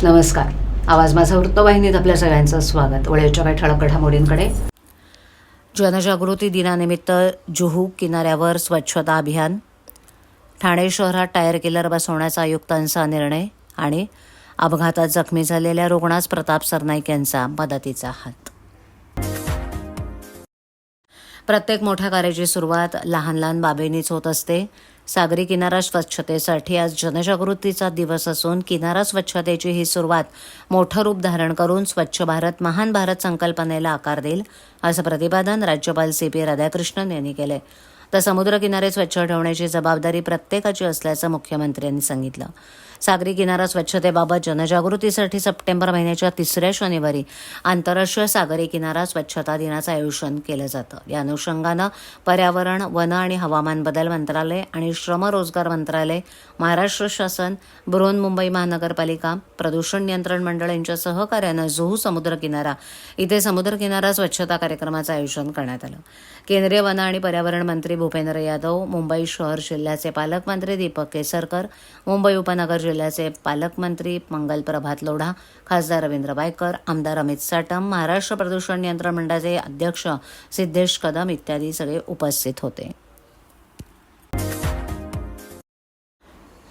नमस्कार. आवाज माझा वृत्तवाहिनीत आपल्या सगळ्यांचं स्वागत. वेळेच्या काही ठळक घडामोडींकडे. जनजागृती दिनानिमित्त जुहू किनाऱ्यावर स्वच्छता अभियान. ठाणे शहरात टायर किलर बसवण्याचा आयुक्तांचा निर्णय. आणि अपघातात जखमी झालेल्या रुग्णास प्रताप सरनाईक यांचा मदतीचा हात. प्रत्येक मोठ्या कार्याची सुरुवात लहान लहान बाबींनीच होत असते. सागरी किनारा स्वच्छतेसाठी आज जनजागृतीचा दिवस असून किनारा स्वच्छतेची ही सुरुवात मोठं रूप धारण करून स्वच्छ भारत महान भारत संकल्पनेला आकार देईल, असं प्रतिपादन राज्यपाल CP राधाकृष्णन यांनी केले. तर समुद्रकिनारे स्वच्छ ठेवण्याची जबाबदारी प्रत्येकाची असल्याचं मुख्यमंत्र्यांनी सांगितलं. सागरी किनारा स्वच्छतेबाबत जनजागृतीसाठी सप्टेंबर महिन्याच्या 3ऱ्या शनिवारी आंतरराष्ट्रीय सागरी किनारा स्वच्छता दिनाचं आयोजन केलं जातं. या अनुषंगानं पर्यावरण, वन आणि हवामान बदल मंत्रालय आणि श्रम रोजगार मंत्रालय, महाराष्ट्र शासन, बृहन्मुंबई महानगरपालिका, प्रदूषण नियंत्रण मंडळ यांच्या सहकार्यानं जुहू समुद्रकिनारा इथे समुद्रकिनारा स्वच्छता कार्यक्रमाचं आयोजन करण्यात आलं. केंद्रीय वन आणि पर्यावरण मंत्री भूपेंद्र यादव, मुंबई शहर जिल्ह्याचे पालकमंत्री दीपक केसरकर, मुंबई उपनगर जिल्ह्याचे पालकमंत्री मंगल प्रभात लोढा, खासदार रवींद्र बायकर, आमदार अमित साटम, महाराष्ट्र प्रदूषण नियंत्रण मंडळाचे अध्यक्ष सिद्धेश कदम इत्यादी सगळे उपस्थित होते.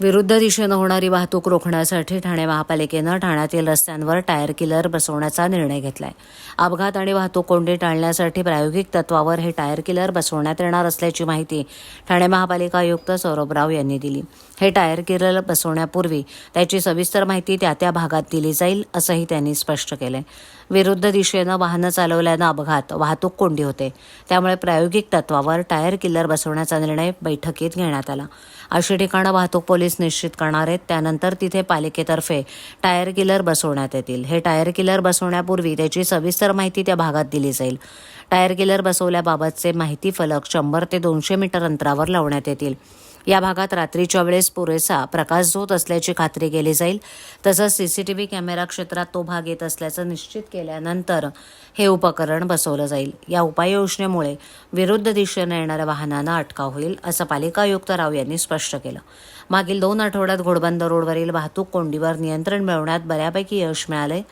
विरुद्ध दिशेनं होणारी वाहतूक रोखण्यासाठी ठाणे महापालिकेनं ठाण्यातील रस्त्यांवर टायर किलर बसवण्याचा निर्णय घेतलाय. अपघात आणि वाहतूक कोंडी टाळण्यासाठी प्रायोगिक तत्वावर हे टायर किलर बसवण्यात येणार असल्याची माहिती ठाणे महापालिका आयुक्त सौरभ राव यांनी दिली. हे टायर किलर बसवण्यापूर्वी त्याची सविस्तर माहिती त्या भागात दिली जाईल, असंही त्यांनी स्पष्ट केलंय. विरुद्ध दिशेनं वाहनं चालवल्यानं अपघात, वाहतूक कोंडी होते. त्यामुळे प्रायोगिक तत्वावर टायर किलर बसवण्याचा निर्णय बैठकीत घेण्यात आला. अशी ठिकाणं वाहतूक पोलीस निश्चित करणार आहेत. त्यानंतर तिथे पालिकेतर्फे टायर किलर बसवण्यात येतील. हे टायर किलर बसवण्यापूर्वी त्याची सविस्तर माहिती त्या भागात दिली जाईल. टायर किलर बसवल्याबाबतचे माहिती फलक 100 ते 200 मीटर अंतरावर लावण्यात येतील. या भागात रात्रीच्या वेळेस पुरेसा प्रकाश झोत असल्याची खात्री केली जाईल. तसंच CCTV कॅमेरा क्षेत्रात तो भाग येत असल्याचं निश्चित केल्यानंतर हे उपकरण बसवलं जाईल. या उपाययोजनेमुळे विरुद्ध दिशेने येणाऱ्या वाहनांना अटकाव होईल, असं पालिका आयुक्त राव यांनी स्पष्ट केलं. मागील 2 आठवड्यात घोडबंद रोडवरील वाहतूक कोंडीवर नियंत्रण मिळवण्यात बऱ्यापैकी यश मिळाले.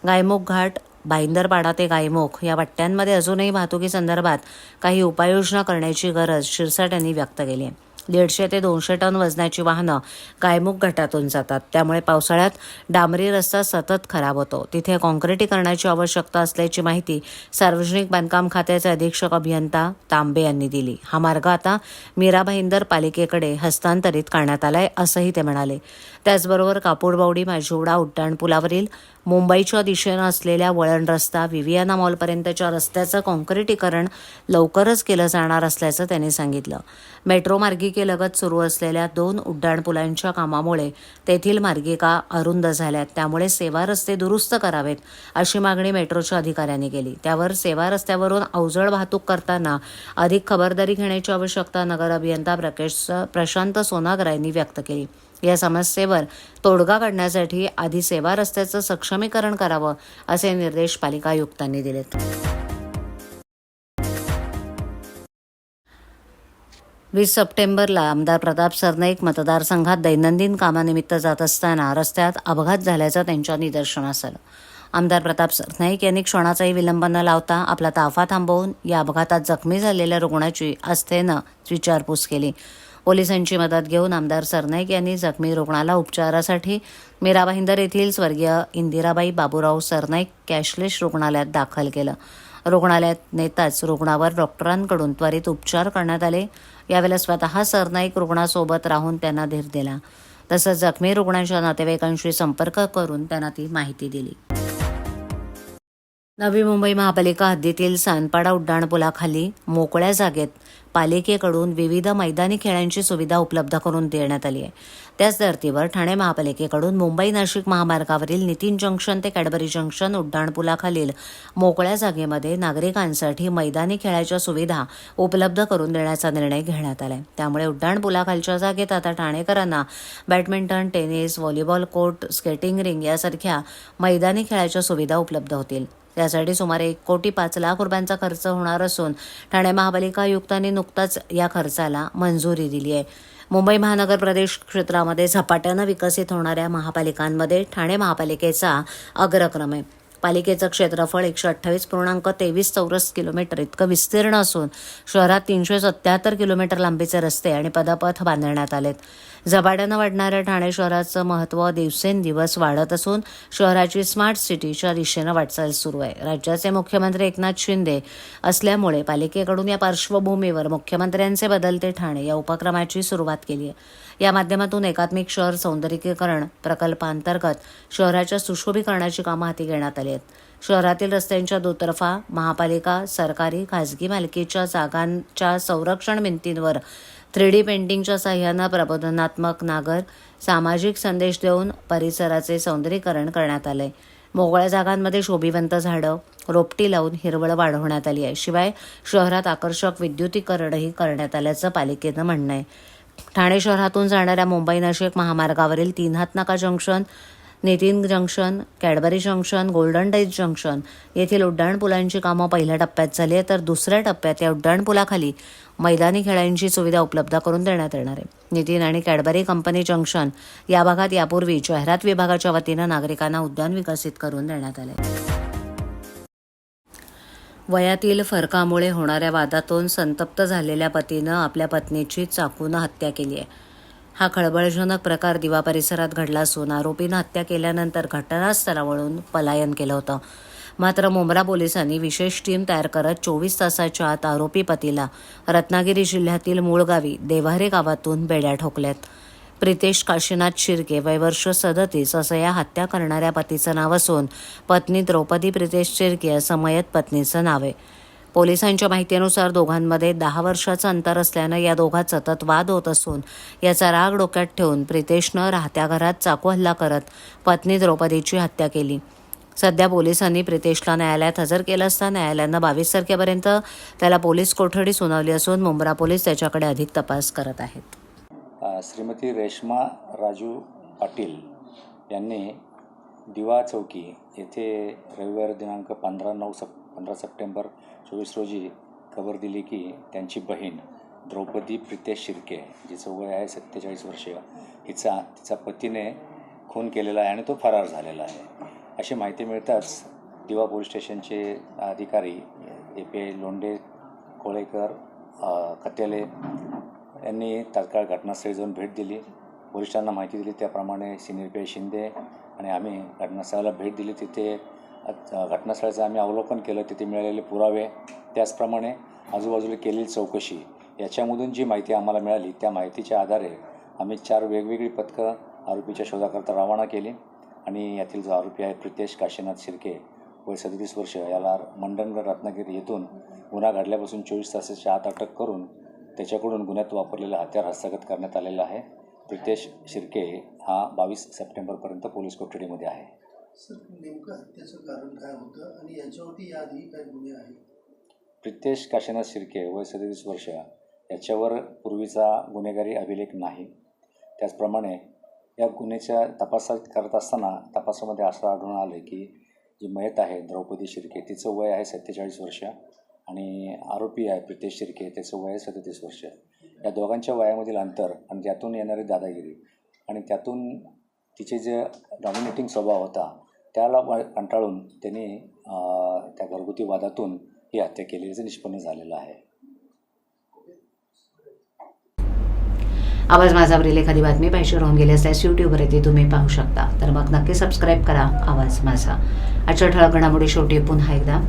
गायमुख घाट, भाईंदरपाडा ते गायमुख या पट्ट्यांमध्ये अजूनही वाहतुकीसंदर्भात काही उपाययोजना करण्याची गरज शिरसाट यांनी व्यक्त केली आहे. 150 ते 200 टन वजनाची वाहनं गायमुख घाटातून जातात. त्यामुळे पावसाळ्यात डांबरी रस्ता सतत खराब होतो. तिथे काँक्रिटीकरणाची आवश्यकता असल्याची माहिती सार्वजनिक बांधकाम खात्याचे अधीक्षक अभियंता तांबे यांनी दिली. हा मार्ग आता मीरा भाईंदर पालिकेकडे हस्तांतरित करण्यात आलाय, असंही ते म्हणाले. त्याचबरोबर कापूडबावडी माजिवडा उड्डाणपुलावरील मुंबईच्या दिशेनं असलेल्या वळण रस्ता विवियाना मॉलपर्यंतच्या रस्त्याचं काँक्रिटीकरण लवकरच केलं जाणार असल्याचं त्यांनी सांगितलं. मेट्रो मार्गिकेलगत सुरू असलेल्या 2 उड्डाणपुलांच्या कामामुळे तेथील मार्गिका अरुंद झाल्यात. त्यामुळे सेवा रस्ते दुरुस्त करावेत, अशी मागणी मेट्रोच्या अधिकाऱ्यांनी केली. त्यावर सेवा रस्त्यावरून अवजड वाहतूक करताना अधिक खबरदारी घेण्याची आवश्यकता नगर अभियंता प्रशांत सोनागर यांनी व्यक्त केली. या समस्येवर तोडगा काढण्यासाठी आधी सेवा रस्त्याचं सक्षमीकरण करावं, असे निर्देश पालिका आयुक्तांनी दिलेत. 20 सप्टेंबरला आमदार प्रताप सरनाईक मतदारसंघात दैनंदिन कामानिमित्त जात असताना रस्त्यात अपघात झाल्याचं त्यांच्या निदर्शनास आलं. आमदार प्रताप सरनाईक यांनी क्षणाचाही विलंब न लावता आपला ताफा थांबवून या अपघातात जखमी झालेल्या रुग्णाची आस्थेनं विचारपूस केली. पोलिसांची मदत घेऊन आमदार सरनाईक यांनी जखमी रुग्णाला उपचारासाठी मीरा भाईंदर येथील स्वर्गीय इंदिराबाई बाबूराव सरनाईक कॅशलेस रुग्णालयात दाखल केलं. रुग्णालयात नेताच रुग्णावर डॉक्टरांकडून त्वरित उपचार करण्यात आले. यावेळेला स्वतः सरनाईक रुग्णासोबत राहून त्यांना धीर दिला. तसंच जखमी रुग्णाच्या नातेवाईकांशी संपर्क करून त्यांना ती माहिती दिली. नवी मुंबई महापालिका हद्दीतील सानपाडा उड्डाणपुलाखाली मोकळ्या जागेत पालिकेकडून विविध मैदानी खेळांची सुविधा उपलब्ध करून देण्यात आली आहे. त्याच धर्तीवर ठाणे महापालिकेकडून मुंबई नाशिक महामार्गावरील नितीन जंक्शन ते कॅडबरी जंक्शन उड्डाणपुलाखालील मोकळ्या जागेमध्ये नागरिकांसाठी मैदानी खेळाच्या सुविधा उपलब्ध करून देण्याचा निर्णय घेण्यात आलाय. त्यामुळे उड्डाणपुलाखालच्या जागेत आता ठाणेकरांना badminton, tennis, volleyball court, skating ring यासारख्या मैदानी खेळाच्या सुविधा उपलब्ध होतील. त्यासाठी सुमारे 1,05,00,000 रुपयांचा खर्च होणार असून ठाणे महापालिका आयुक्तांनी नुकताच या खर्चाला मंजुरी दिली आहे. मुंबई महानगर प्रदेश क्षेत्रामध्ये झपाट्यानं विकसित होणाऱ्या महापालिकांमध्ये ठाणे महापालिकेचा अग्रक्रम आहे. पालिकेचं क्षेत्रफळ 128.23 चौरस किलोमीटर इतकं विस्तीर्ण असून शहरात 377 किलोमीटर लांबीचे रस्ते आणि पदपथ बांधण्यात आलेत. झपाट्यानं वाढणाऱ्या ठाणे शहराचं महत्त्व दिवसेंदिवस वाढत असून शहराची स्मार्ट सिटीच्या दिशेनं वाटचाल सुरू आहे. राज्याचे मुख्यमंत्री एकनाथ शिंदे असल्यामुळे पालिकेकडून या पार्श्वभूमीवर मुख्यमंत्र्यांचे बदलते ठाणे या उपक्रमाची सुरुवात केली आहे. या माध्यमातून एकात्मिक शहर सौंदर्यीकरण प्रकल्पांतर्गत शहराच्या सुशोभीकरणाची कामं हाती घेण्यात आली आहेत. शहरातील रस्त्यांच्या दुतर्फा महापालिका, सरकारी, खाजगी मालकीच्या जागांच्या संरक्षण भिंतींवर 3D पेंटिंगच्या साह्यानं प्रबोधनात्मक नागर, सामाजिक संदेश देऊन परिसराचे सौंदर्यीकरण करण्यात आले. मोकळ्या जागांमध्ये शोभिवंत झाडं, रोपटी लावून हिरवळ वाढवण्यात आली आहे. शिवाय शहरात आकर्षक विद्युतीकरणही करण्यात आल्याचं पालिकेनं म्हणणं आहे. ठाणे शहरातून जाणाऱ्या मुंबई नाशिक महामार्गावरील 3 Hatnaka junction, Nitin junction, Cadbury junction, golden days junction येथील उड्डाणपुलांची कामं पहिल्या टप्प्यात झाली आहे, तर दुसऱ्या टप्प्यात या उड्डाणपुलाखाली मैदानी खेळांची सुविधा उपलब्ध करून देण्यात येणार आहे. नितीन आणि कॅडबरी कंपनी जंक्शन या भागात यापूर्वी जाहिरात विभागाच्या वतीनं नागरिकांना उद्यान विकसित करून देण्यात आले. वयातील फरकामुळे होणाऱ्या वादातून संतप्त झालेल्या पतीनं आपल्या पत्नीची चाकूनं हत्या केली आहे. हा खळबळजनक प्रकार दिवा परिसरात घडला असून आरोपीनं हत्या केल्यानंतर घटनास्थळावरून पलायन केलं होतं. मात्र मुंब्रा पोलिसांनी विशेष टीम तयार करत 24 तासाच्या आत आरोपी पतीला रत्नागिरी जिल्ह्यातील मूळ गावी देव्हारे गावातून बेड्या ठोकल्यात. प्रितेश काशीनाथ शिर्के, वय वर्ष 37 असं या हत्या करणाऱ्या पतीचं नाव असून पत्नी द्रौपदी प्रितेश शिर्के असं मयत पत्नीचं नाव आहे. पोलिसांच्या माहितीनुसार दोघांमध्ये 10 वर्षाचं अंतर असल्यानं या दोघात सतत वाद होत असून याचा राग डोक्यात ठेवून प्रितेशनं राहत्या घरात चाकू हल्ला करत पत्नी द्रौपदीची हत्या केली. सध्या पोलिसांनी प्रितेशला न्यायालयात हजर केलं असता न्यायालयानं 22 तारखेपर्यंत त्याला पोलीस कोठडी सुनावली असून मुंब्रा पोलीस त्याच्याकडे अधिक तपास करत आहेत. श्रीमती रेश्मा राजू पाटील यांनी दिवा चौकी येथे रविवार दिनांक 15 सप्टेंबर 24 रोजी खबर दिली की त्यांची बहीण द्रौपदी प्रितेश शिर्के, जिचं वय आहे 47 वर्ष, तिचा पतीने खून केलेला आहे आणि तो फरार झालेला आहे. अशी माहिती मिळताच दिवा पोलीस स्टेशनचे अधिकारी AP लोंढे, कोळेकर, खतेले यांनी तात्काळ घटनास्थळी जाऊन भेट दिली. वरिष्ठांना माहिती दिली त्याप्रमाणे सिनियर PI शिंदे आणि आम्ही घटनास्थळाला भेट दिली. तिथे घटनास्थळाचं आम्ही अवलोकन केलं. तिथे मिळालेले पुरावे, त्याचप्रमाणे आजूबाजूला केलेली चौकशी याच्यामधून जी माहिती आम्हाला मिळाली त्या माहितीच्या आधारे आम्ही 4 वेगवेगळी पथकं आरोपीच्या शोधाकरता रवाना केली आणि यातील जो आरोपी आहे प्रितेश काशीनाथ शिर्के, वय 37 वर्ष, याला मंडणगड रत्नागिरी येथून गुन्हा घडल्यापासून 24 तासाच्या आत अटक करून त्याच्याकडून गुन्ह्यात वापरलेलं हत्यार हस्तगत करण्यात आलेलं आहे. प्रितेश शिर्के हा 22 सप्टेंबरपर्यंत पोलीस कोठडीमध्ये आहे. सर, नेमकं हत्येचं कारण काय होतं आणि याच्यावरती याआधी काय गुन्हे आहेत? प्रितेश काशीनाथ शिर्के, वय 37 वर्ष, याच्यावर पूर्वीचा गुन्हेगारी अभिलेख नाही. त्याचप्रमाणे या गुन्ह्याच्या तपासात करत असताना तपासामध्ये असं आढळून आलं की जी मयत आहे द्रौपदी शिर्के, तिचं वय आहे 47 वर्ष आणि आरोपी आहे प्रितेश शिर्के, त्याचं वय आहे 37 वर्ष. या दोघांच्या वयामधील अंतर आणि त्यातून येणारी दादागिरी आणि त्यातून तिचे जे डॉमिनेटिंग स्वभाव होता त्याला कंटाळून त्यांनी त्या घरगुती वादातून ही हत्या केल्याचं निष्पन्न झालेलं आहे. आवाज माझावरील एखादी बातमी पाहिजे राहून गेली असल्यास यूट्यूबवरती तुम्ही पाहू शकता. तर मग नक्की सबस्क्राईब करा आवाज माझा. आजच्या ठळक घडामोडी शेवटी पुन्हा एकदा.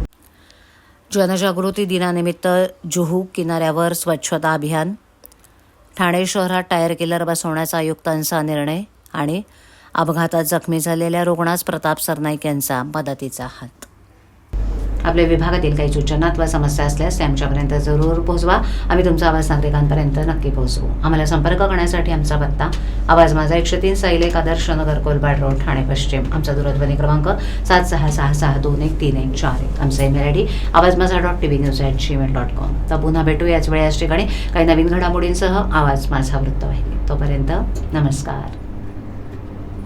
जनजागृती दिनानिमित्त जुहू किनाऱ्यावर स्वच्छता अभियान. ठाणे शहरात टायर किलर बसवण्याचा आयुक्तांचा निर्णय. आणि अपघातात जखमी झालेल्या रुग्णास प्रताप सरनाईक यांचा मदतीचा हात. आपल्या विभागातील काही सूचना अथवा समस्या असल्यास ते आमच्यापर्यंत जरूर पोहोचवा. आम्ही तुमचा आवाज नागरिकांपर्यंत नक्की पोहोचवू. आम्हाला संपर्क करण्यासाठी आमचा पत्ता आवाज माझा 103 साईल 1 आदर्श नगर कोलबाड रोड ठाणे पश्चिम. आमचा दूरध्वनी क्रमांक 7666213141. आमचा ईमेल ID awazmaza.tvnews@gmail.com. तर पुन्हा भेटू याच वेळी याच ठिकाणी काही नवीन घडामोडींसह आवाज माझा वृत्तवाहिनी. तोपर्यंत नमस्कार.